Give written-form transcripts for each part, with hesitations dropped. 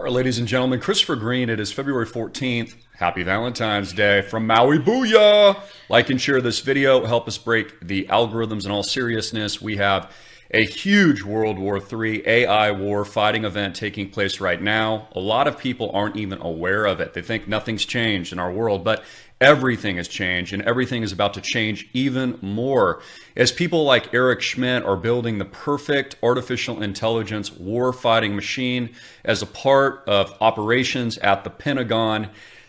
All right, ladies and gentlemen, Christopher Green, it is February 14th. Happy Valentine's Day from Maui. Booyah! Like and share this video. Help us break the algorithms. In all seriousness, we have a huge World War III AI war fighting event taking place right now. A lot of people aren't even aware of it. They think nothing's changed in our world, but everything has changed, and everything is about to change even more as people like Eric Schmidt are building the perfect artificial intelligence war-fighting machine as a part of operations at the Pentagon,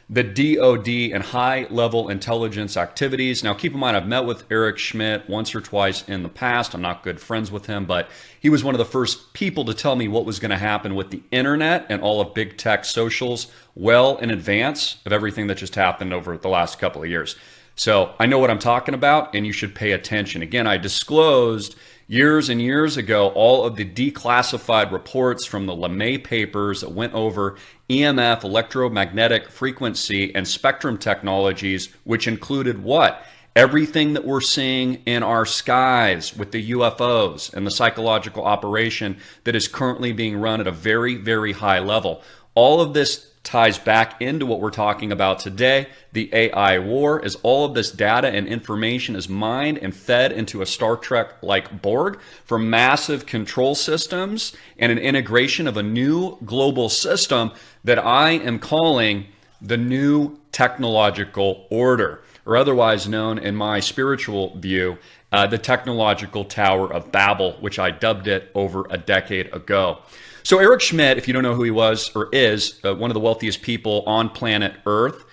the DoD, and high-level intelligence activities. Now, keep in mind, I've met with Eric Schmidt once or twice in the past. I'm not good friends with him, but he was one of the first people to tell me what was going to happen with the internet and all of big tech socials well in advance of everything that just happened over the last couple of years. So I know what I'm talking about, and you should pay attention. Again, I disclosed years and years ago all of the declassified reports from the LeMay papers that went over EMF, electromagnetic frequency, and spectrum technologies, which included what? Everything that we're seeing in our skies with the UFOs and the psychological operation that is currently being run at a very, very high level. All of this ties back into what we're talking about today, the AI war, as all of this data and information is mined and fed into a Star Trek-like Borg for massive control systems and an integration of a new global system that I am calling the new technological order, or otherwise known in my spiritual view, the technological Tower of Babel, which I dubbed it over a decade ago. So Eric Schmidt, if you don't know who he was or is, one of the wealthiest people on planet Earth.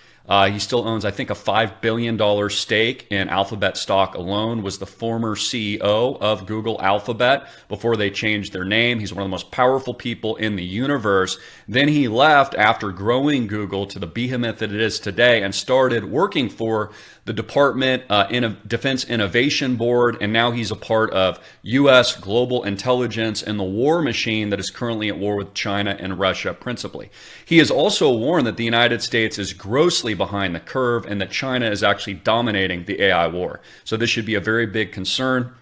He still owns, I think, a $5 billion stake in Alphabet stock alone, was the former CEO of Google Alphabet before they changed their name. He's one of the most powerful people in the universe. Then he left after growing Google to the behemoth that it is today and started working for the Department Defense Innovation Board, and now he's a part of U.S. global intelligence and the war machine that is currently at war with China and Russia principally. He has also warned that the United States is grossly behind the curve and that China is actually dominating the AI war. So this should be a very big concern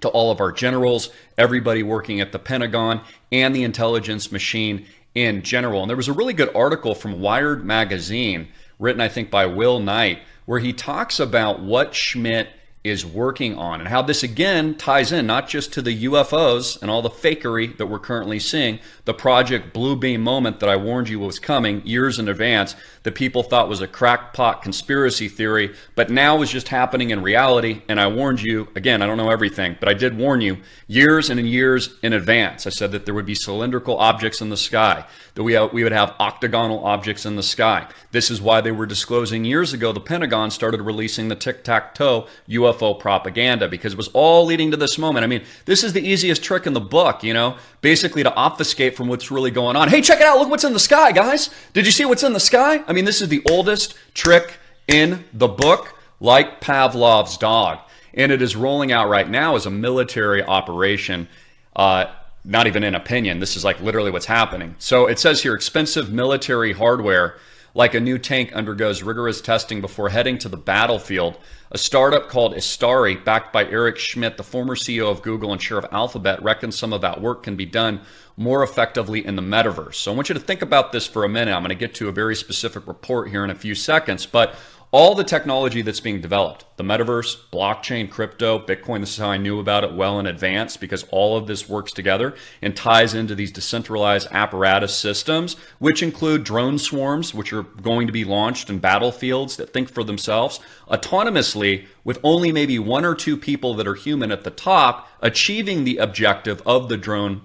to all of our generals, everybody working at the Pentagon, and the intelligence machine in general. And there was a really good article from Wired magazine, written, I think, by Will Knight, where he talks about what Schmidt is working on and how this again ties in not just to the UFOs and all the fakery that we're currently seeing, the Project Bluebeam moment that I warned you was coming years in advance, that people thought was a crackpot conspiracy theory, but now is just happening in reality. And I warned you, again, I don't know everything, but I did warn you years and years in advance. I said that there would be cylindrical objects in the sky, that we would have octagonal objects in the sky. This is why they were disclosing years ago, the Pentagon started releasing the tic-tac-toe UFO propaganda, because it was all leading to this moment. I mean, this is the easiest trick in the book, you know, basically to obfuscate from what's really going on. Hey, check it out. Look what's in the sky, guys. Did you see what's in the sky? I mean, this is the oldest trick in the book, like Pavlov's dog. And it is rolling out right now as a military operation. Not even an opinion. This is like literally what's happening. So it says here, expensive military hardware, like a new tank, undergoes rigorous testing before heading to the battlefield. A startup called Istari, backed by Eric Schmidt, the former CEO of Google and chair of Alphabet, reckons some of that work can be done more effectively in the metaverse. So I want you to think about this for a minute. I'm going to get to a very specific report here in a few seconds, but all the technology that's being developed, the metaverse, blockchain, crypto, Bitcoin, this is how I knew about it well in advance, because all of this works together and ties into these decentralized apparatus systems, which include drone swarms, which are going to be launched in battlefields that think for themselves autonomously, with only maybe one or two people that are human at the top, achieving the objective of the drone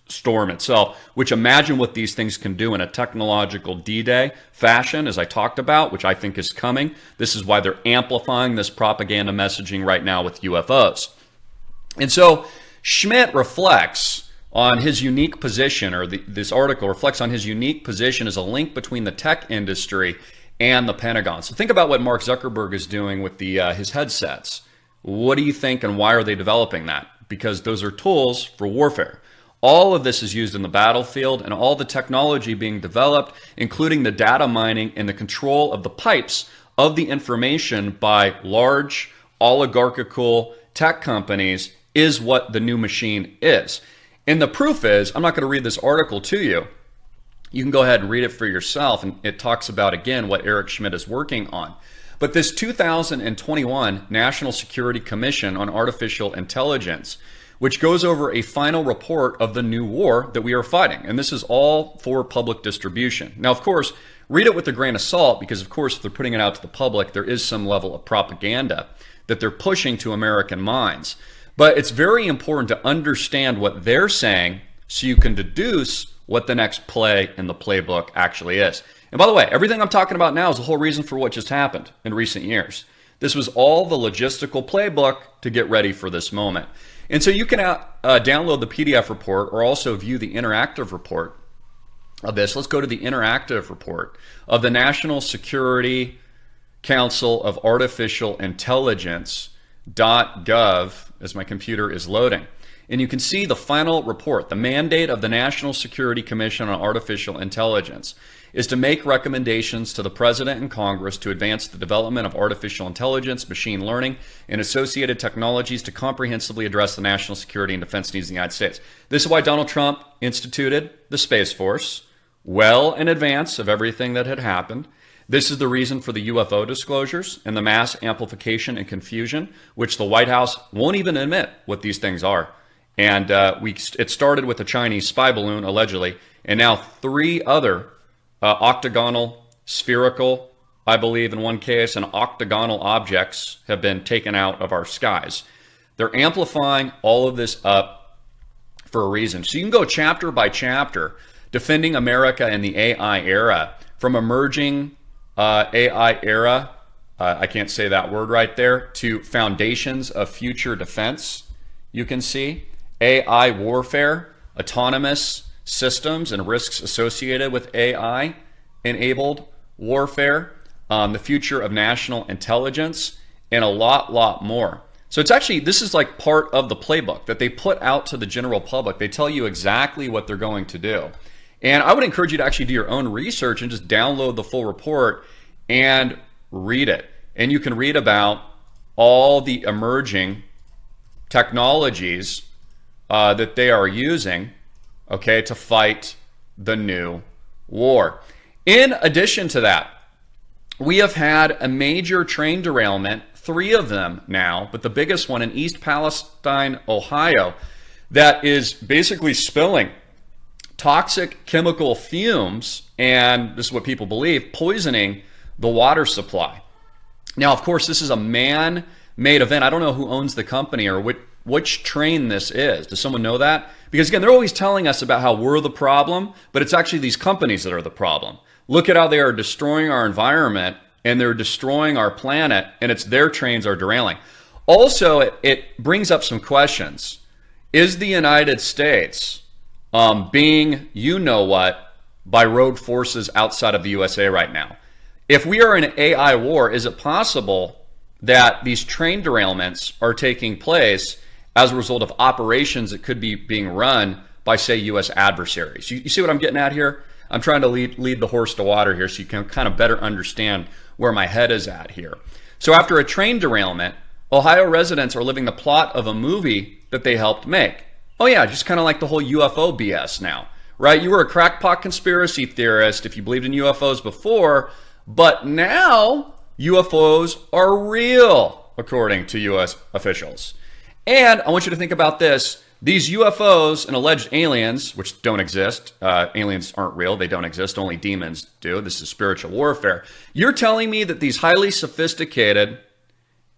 storm itself, which imagine what these things can do in a technological D-Day fashion, as I talked about, which I think is coming. This is why they're amplifying this propaganda messaging right now with UFOs. And so Schmidt reflects on his unique position, or this article reflects on his unique position as a link between the tech industry and the Pentagon. So think about what Mark Zuckerberg is doing with his headsets. What do you think, and why are they developing that? Because those are tools for warfare. All of this is used in the battlefield, and all the technology being developed, including the data mining and the control of the pipes of the information by large oligarchical tech companies, is what the new machine is. And the proof is, I'm not going to read this article to you, You can go ahead and read it for yourself, and it talks about, again, what Eric Schmidt is working on. But this 2021 National Security Commission on Artificial Intelligence, which goes over a final report of the new war that we are fighting. And this is all for public distribution. Now, of course, read it with a grain of salt, because, of course, if they're putting it out to the public, there is some level of propaganda that they're pushing to American minds. But it's very important to understand what they're saying so you can deduce what the next play in the playbook actually is. And by the way, everything I'm talking about now is the whole reason for what just happened in recent years. This was all the logistical playbook to get ready for this moment. And so you can download the PDF report or also view the interactive report of this. Let's go to the interactive report of the National Security Council of Artificial Intelligence.gov as my computer is loading. And you can see the final report. The mandate of the National Security Commission on Artificial Intelligence is to make recommendations to the President and Congress to advance the development of artificial intelligence, machine learning, and associated technologies to comprehensively address the national security and defense needs of the United States. This is why Donald Trump instituted the Space Force well in advance of everything that had happened. This is the reason for the UFO disclosures and the mass amplification and confusion, which the White House won't even admit what these things are. And it started with a Chinese spy balloon, allegedly, and now 3 other octagonal, spherical, I believe in one case, and octagonal objects have been taken out of our skies. They're amplifying all of this up for a reason. So you can go chapter by chapter, defending America in the AI era, from emerging AI era, I can't say that word right there, to foundations of future defense. You can see AI warfare, autonomous systems and risks associated with AI enabled warfare, the future of national intelligence, and a lot more. So it's actually, this is like part of the playbook that they put out to the general public. They tell you exactly what they're going to do. And I would encourage you to actually do your own research and just download the full report and read it. And you can read about all the emerging technologies that they are using, okay, to fight the new war. In addition to that, we have had a major train derailment, 3 of them now, but the biggest one in East Palestine, Ohio, that is basically spilling toxic chemical fumes, and this is what people believe, poisoning the water supply. Now, of course, this is a man-made event. I don't know who owns the company or which train this is. Does someone know that? Because again, they're always telling us about how we're the problem, but it's actually these companies that are the problem. Look at how they are destroying our environment and they're destroying our planet, and it's their trains are derailing. Also, it brings up some questions. Is the United States being you-know-what by rogue forces outside of the USA right now? If we are in an AI war, is it possible that these train derailments are taking place as a result of operations that could be being run by, say, U.S. adversaries? You see what I'm getting at here? I'm trying to lead the horse to water here so you can kind of better understand where my head is at here. So after a train derailment, Ohio residents are living the plot of a movie that they helped make. Oh yeah, just kind of like the whole UFO BS now, right? You were a crackpot conspiracy theorist if you believed in UFOs before, but now UFOs are real, according to U.S. officials. And I want you to think about this. These UFOs and alleged aliens, which don't exist, aliens aren't real, they don't exist, only demons do. This is spiritual warfare. You're telling me that these highly sophisticated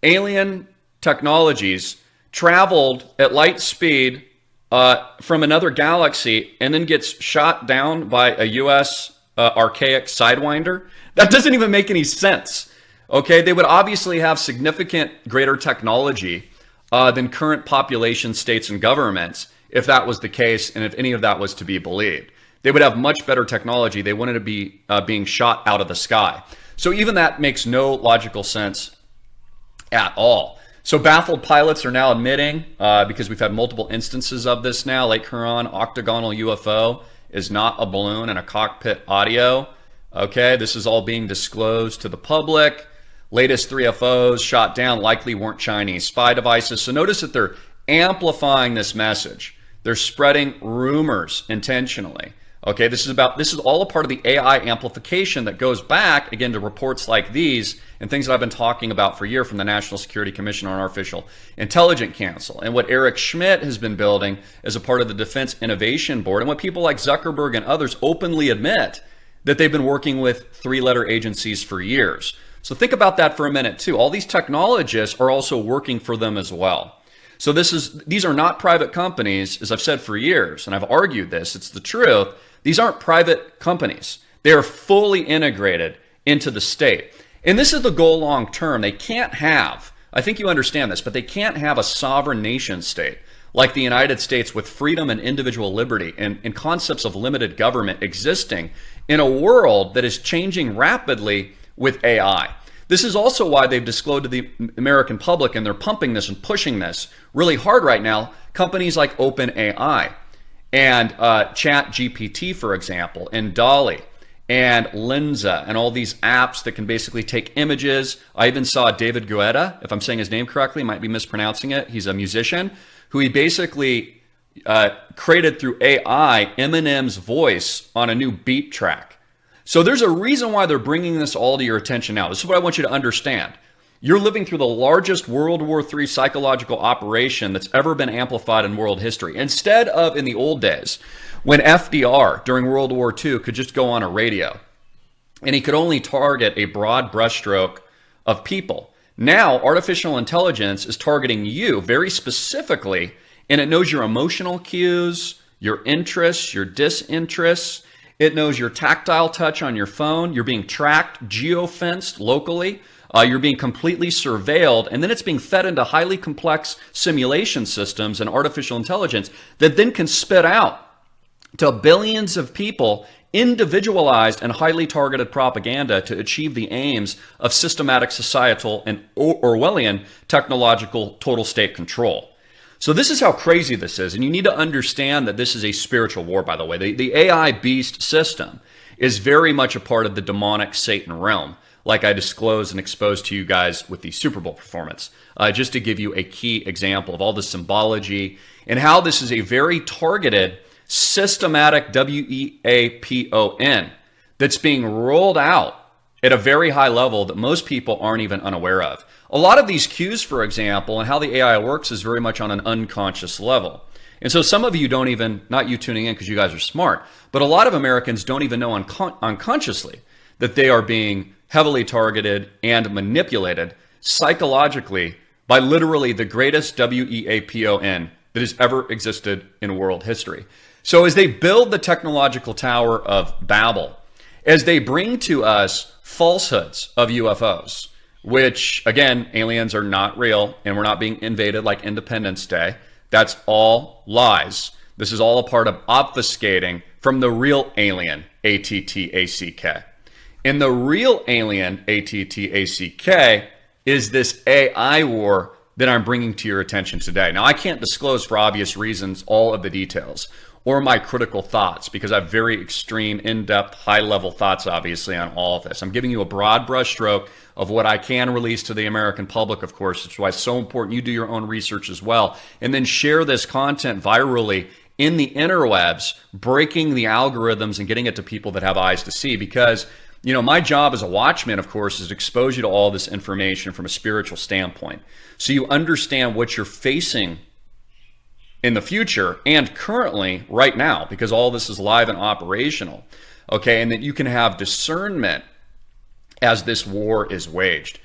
alien technologies traveled at light speed from another galaxy and then gets shot down by a U.S. Archaic Sidewinder? That doesn't even make any sense. Okay, they would obviously have significant greater technology than current population states and governments if that was the case and if any of that was to be believed. They would have much better technology. They wouldn't be being shot out of the sky. So even that makes no logical sense at all. So baffled pilots are now admitting, because we've had multiple instances of this now, Lake Huron octagonal UFO is not a balloon and a cockpit audio. Okay, this is all being disclosed to the public. Latest 3 UFOs shot down likely weren't Chinese spy devices. So notice that they're amplifying this message. They're spreading rumors intentionally. Okay, this is all a part of the AI amplification that goes back again to reports like these and things that I've been talking about for a year from the National Security Commission on Artificial Intelligence Council, and what Eric Schmidt has been building as a part of the Defense Innovation Board, and what people like Zuckerberg and others openly admit that they've been working with three-letter agencies for years. So think about that for a minute too. All these technologists are also working for them as well. So these are not private companies, as I've said for years, and I've argued this, it's the truth. These aren't private companies. They are fully integrated into the state. And this is the goal long term. They can't have, I think you understand this, but they can't have a sovereign nation state like the United States with freedom and individual liberty and concepts of limited government existing in a world that is changing rapidly with AI. This is also why they've disclosed to the American public, and they're pumping this and pushing this really hard right now, companies like OpenAI and ChatGPT, for example, and Dolly and Lenza and all these apps that can basically take images. I even saw David Guetta, if I'm saying his name correctly, might be mispronouncing it. He's a musician who he basically created through AI Eminem's voice on a new beat track. So there's a reason why they're bringing this all to your attention now. This is what I want you to understand. You're living through the largest World War III psychological operation that's ever been amplified in world history. Instead of in the old days, when FDR during World War II could just go on a radio and he could only target a broad brushstroke of people. Now, artificial intelligence is targeting you very specifically, and it knows your emotional cues, your interests, your disinterests. It knows your tactile touch on your phone. You're being tracked, geofenced locally. You're being completely surveilled, and then it's being fed into highly complex simulation systems and artificial intelligence that then can spit out to billions of people individualized and highly targeted propaganda to achieve the aims of systematic societal and Orwellian technological total state control. So this is how crazy this is, and you need to understand that this is a spiritual war, by the way. The AI beast system is very much a part of the demonic Satan realm, like I disclosed and exposed to you guys with the Super Bowl performance, just to give you a key example of all the symbology and how this is a very targeted, systematic WEAPON that's being rolled out at a very high level that most people aren't even unaware of. A lot of these cues, for example, and how the AI works is very much on an unconscious level. And so some of you don't even, not you tuning in because you guys are smart, but a lot of Americans don't even know unconsciously that they are being heavily targeted and manipulated psychologically by literally the greatest WEAPON that has ever existed in world history. So as they build the technological tower of Babel, as they bring to us falsehoods of UFOs, which, again, aliens are not real and we're not being invaded like Independence Day. That's all lies. This is all a part of obfuscating from the real alien, ATTACK. And the real alien, ATTACK, is this AI war that I'm bringing to your attention today. Now, I can't disclose for obvious reasons all of the details or my critical thoughts because I have very extreme, in-depth, high-level thoughts, obviously, on all of this. I'm giving you a broad brushstroke of what I can release to the American public, of course. That's why it's so important you do your own research as well. And then share this content virally in the interwebs, breaking the algorithms and getting it to people that have eyes to see. Because, you know, my job as a watchman, of course, is to expose you to all this information from a spiritual standpoint. So you understand what you're facing in the future and currently right now, because all this is live and operational. Okay, and that you can have discernment as this war is waged.